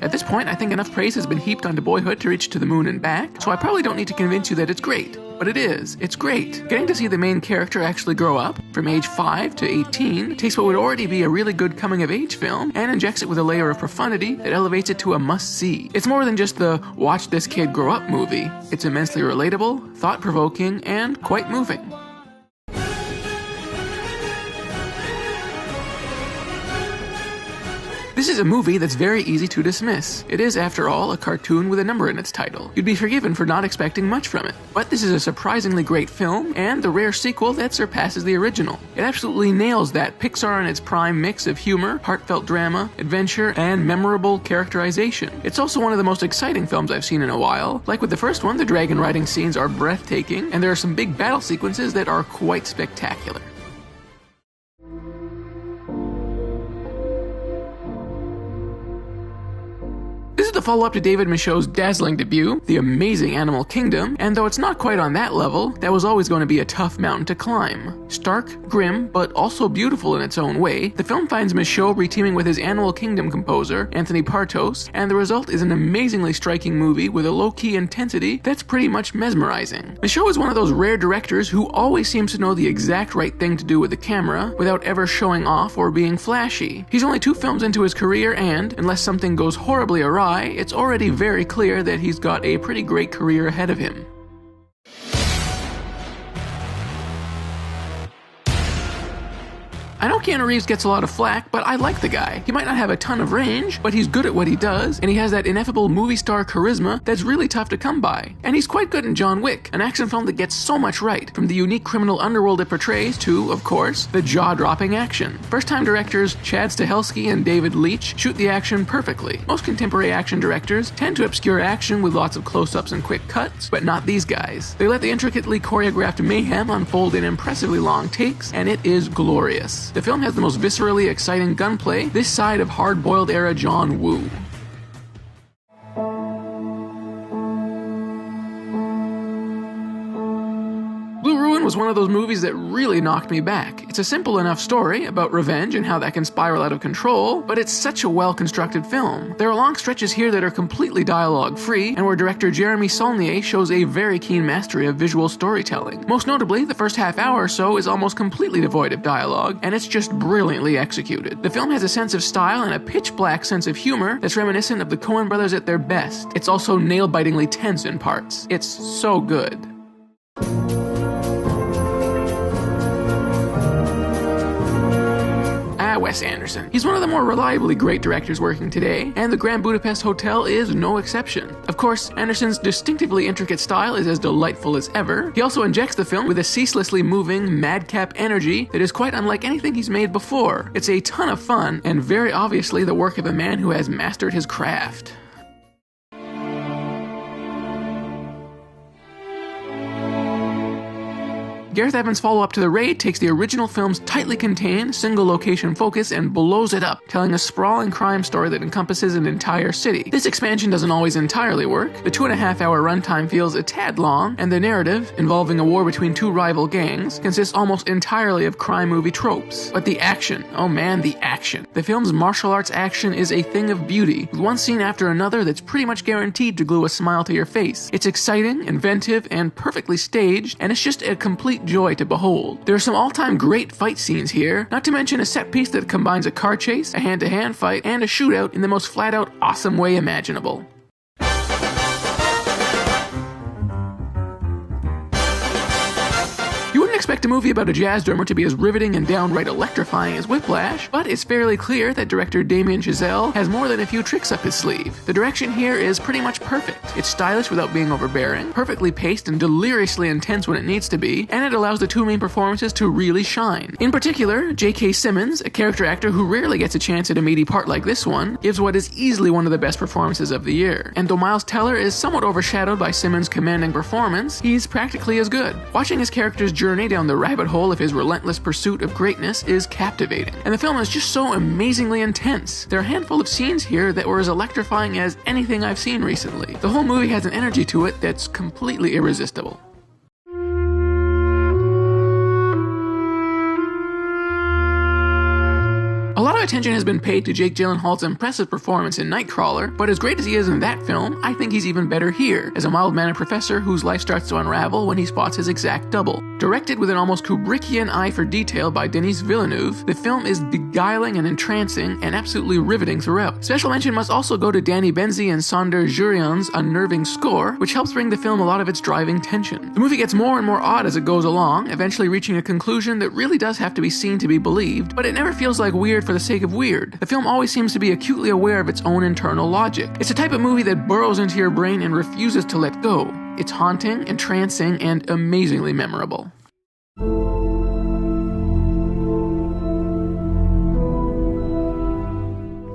At this point, I think enough praise has been heaped onto Boyhood to reach to the moon and back, so I probably don't need to convince you that it's great. But it is. It's great. Getting to see the main character actually grow up, from age 5 to 18, takes what would already be a really good coming-of-age film and injects it with a layer of profundity that elevates it to a must-see. It's more than just the watch this kid grow up movie. It's immensely relatable, thought-provoking, and quite moving. This is a movie that's very easy to dismiss. It is, after all, a cartoon with a number in its title. You'd be forgiven for not expecting much from it. But this is a surprisingly great film, and the rare sequel that surpasses the original. It absolutely nails that Pixar in its prime mix of humor, heartfelt drama, adventure, and memorable characterization. It's also one of the most exciting films I've seen in a while. Like with the first one, the dragon riding scenes are breathtaking, and there are some big battle sequences that are quite spectacular. This is the follow-up to David Michôd's dazzling debut, The Amazing Animal Kingdom, and though it's not quite on that level, that was always going to be a tough mountain to climb. Stark, grim, but also beautiful in its own way, the film finds Michôd reteaming with his Animal Kingdom composer, Anthony Partos, and the result is an amazingly striking movie with a low-key intensity that's pretty much mesmerizing. Michôd is one of those rare directors who always seems to know the exact right thing to do with the camera without ever showing off or being flashy. He's only 2 films into his career and, unless something goes horribly awry, it's already very clear that he's got a pretty great career ahead of him. I know Keanu Reeves gets a lot of flack, but I like the guy. He might not have a ton of range, but he's good at what he does, and he has that ineffable movie star charisma that's really tough to come by. And he's quite good in John Wick, an action film that gets so much right, from the unique criminal underworld it portrays to, of course, the jaw-dropping action. First-time directors Chad Stahelski and David Leitch shoot the action perfectly. Most contemporary action directors tend to obscure action with lots of close-ups and quick cuts, but not these guys. They let the intricately choreographed mayhem unfold in impressively long takes, and it is glorious. The film has the most viscerally exciting gunplay this side of hard-boiled era John Woo. Was one of those movies that really knocked me back. It's a simple enough story about revenge and how that can spiral out of control, but it's such a well-constructed film. There are long stretches here that are completely dialogue-free, and where director Jeremy Saulnier shows a very keen mastery of visual storytelling. Most notably, the first half hour or so is almost completely devoid of dialogue, and it's just brilliantly executed. The film has a sense of style and a pitch-black sense of humor that's reminiscent of the Coen brothers at their best. It's also nail-bitingly tense in parts. It's so good. Wes Anderson. He's one of the more reliably great directors working today, and the Grand Budapest Hotel is no exception. Of course, Anderson's distinctively intricate style is as delightful as ever. He also injects the film with a ceaselessly moving, madcap energy that is quite unlike anything he's made before. It's a ton of fun, and very obviously the work of a man who has mastered his craft. Gareth Evans' follow-up to The Raid takes the original film's tightly contained, single-location focus and blows it up, telling a sprawling crime story that encompasses an entire city. This expansion doesn't always entirely work. The 2.5-hour runtime feels a tad long, and the narrative, involving a war between 2 rival gangs, consists almost entirely of crime movie tropes. But the action, oh man, the action. The film's martial arts action is a thing of beauty, with one scene after another that's pretty much guaranteed to glue a smile to your face. It's exciting, inventive, and perfectly staged, and it's just a complete joy to behold. There are some all-time great fight scenes here, not to mention a set piece that combines a car chase, a hand-to-hand fight, and a shootout in the most flat-out awesome way imaginable. You wouldn't expect a movie about a jazz drummer to be as riveting and downright electrifying as Whiplash, but it's fairly clear that director Damien Chazelle has more than a few tricks up his sleeve. The direction here is pretty much perfect. It's stylish without being overbearing, perfectly paced and deliriously intense when it needs to be, and it allows the 2 main performances to really shine. In particular, J.K. Simmons, a character actor who rarely gets a chance at a meaty part like this one, gives what is easily one of the best performances of the year. And though Miles Teller is somewhat overshadowed by Simmons' commanding performance, he's practically as good. Watching his character's journey down down the rabbit hole of his relentless pursuit of greatness is captivating, and the film is just so amazingly intense. There are a handful of scenes here that were as electrifying as anything I've seen recently. The whole movie has an energy to it that's completely irresistible. A lot of attention has been paid to Jake Gyllenhaal's impressive performance in Nightcrawler, but as great as he is in that film, I think he's even better here, as a mild-mannered professor whose life starts to unravel when he spots his exact double. Directed with an almost Kubrickian eye for detail by Denis Villeneuve, the film is beguiling and entrancing and absolutely riveting throughout. Special mention must also go to Danny Benzi and Sander Jurrian's unnerving score, which helps bring the film a lot of its driving tension. The movie gets more and more odd as it goes along, eventually reaching a conclusion that really does have to be seen to be believed, but it never feels like weird for the sake of weird. The film always seems to be acutely aware of its own internal logic. It's the type of movie that burrows into your brain and refuses to let go. It's haunting, entrancing, and amazingly memorable.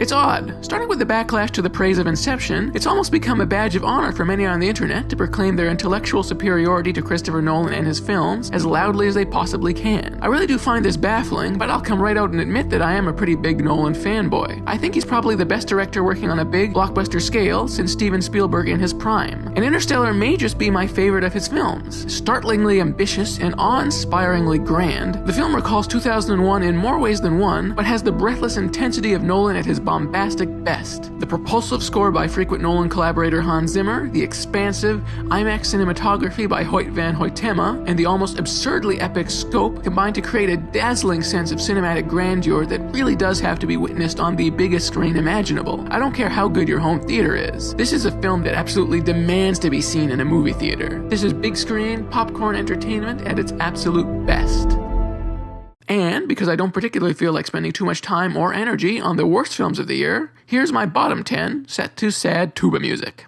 It's odd. Starting with the backlash to the praise of Inception, it's almost become a badge of honor for many on the internet to proclaim their intellectual superiority to Christopher Nolan and his films as loudly as they possibly can. I really do find this baffling, but I'll come right out and admit that I am a pretty big Nolan fanboy. I think he's probably the best director working on a big, blockbuster scale since Steven Spielberg in his prime. And Interstellar may just be my favorite of his films. Startlingly ambitious and awe-inspiringly grand, the film recalls 2001 in more ways than one, but has the breathless intensity of Nolan at his bombastic best. The propulsive score by frequent Nolan collaborator Hans Zimmer, the expansive IMAX cinematography by Hoyt van Hoytema, and the almost absurdly epic scope combine to create a dazzling sense of cinematic grandeur that really does have to be witnessed on the biggest screen imaginable. I don't care how good your home theater is. This is a film that absolutely demands to be seen in a movie theater. This is big screen, popcorn entertainment at its absolute best. And because I don't particularly feel like spending too much time or energy on the worst films of the year, here's my bottom 10 set to sad tuba music.